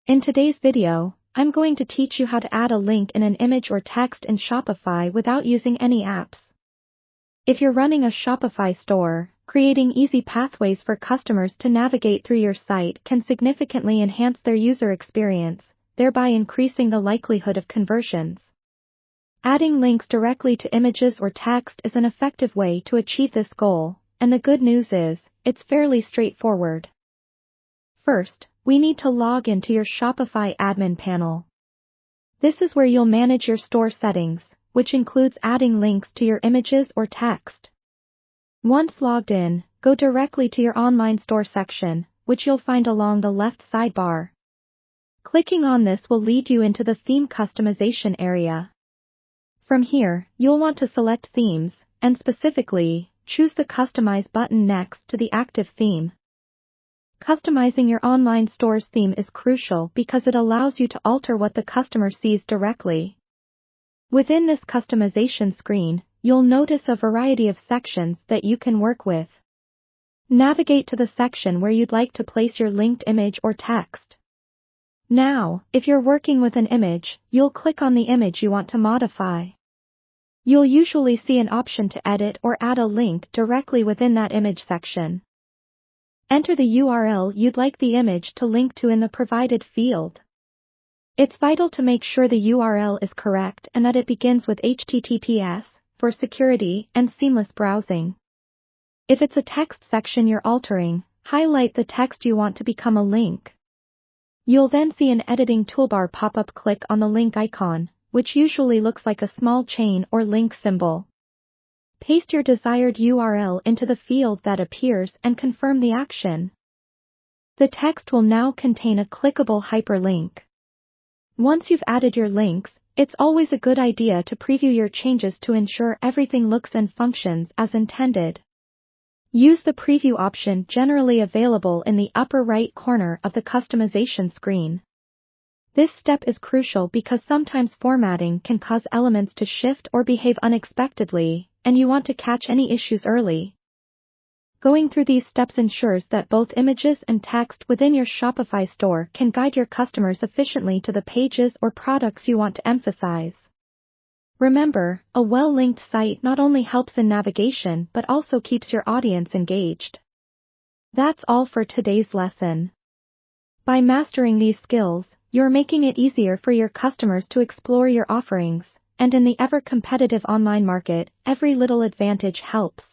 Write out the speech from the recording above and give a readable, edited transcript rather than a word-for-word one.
In today's video, I'm going to teach you how to add a link in an image or text in Shopify without using any apps. If you're running a Shopify store, creating easy pathways for customers to navigate through your site can significantly enhance their user experience, thereby increasing the likelihood of conversions. Adding links directly to images or text is an effective way to achieve this goal, and the good news is, it's fairly straightforward. First, we need to log into your Shopify admin panel. This is where you'll manage your store settings, which includes adding links to your images or text. Once logged in, go directly to your online store section, which you'll find along the left sidebar. Clicking on this will lead you into the theme customization area. From here, you'll want to select themes, and specifically, choose the Customize button next to the active theme. Customizing your online store's theme is crucial because it allows you to alter what the customer sees directly. Within this customization screen, you'll notice a variety of sections that you can work with. Navigate to the section where you'd like to place your linked image or text. Now, if you're working with an image, you'll click on the image you want to modify. You'll usually see an option to edit or add a link directly within that image section. Enter the URL you'd like the image to link to in the provided field. It's vital to make sure the URL is correct and that it begins with HTTPS, for security and seamless browsing. If it's a text section you're altering, highlight the text you want to become a link. You'll then see an editing toolbar pop up. Click on the link icon, which usually looks like a small chain or link symbol. Paste your desired URL into the field that appears and confirm the action. The text will now contain a clickable hyperlink. Once you've added your links, it's always a good idea to preview your changes to ensure everything looks and functions as intended. Use the preview option generally available in the upper right corner of the customization screen. This step is crucial because sometimes formatting can cause elements to shift or behave unexpectedly, and you want to catch any issues early. Going through these steps ensures that both images and text within your Shopify store can guide your customers efficiently to the pages or products you want to emphasize. Remember, a well-linked site not only helps in navigation but also keeps your audience engaged. That's all for today's lesson. By mastering these skills, you're making it easier for your customers to explore your offerings, and in the ever-competitive online market, every little advantage helps.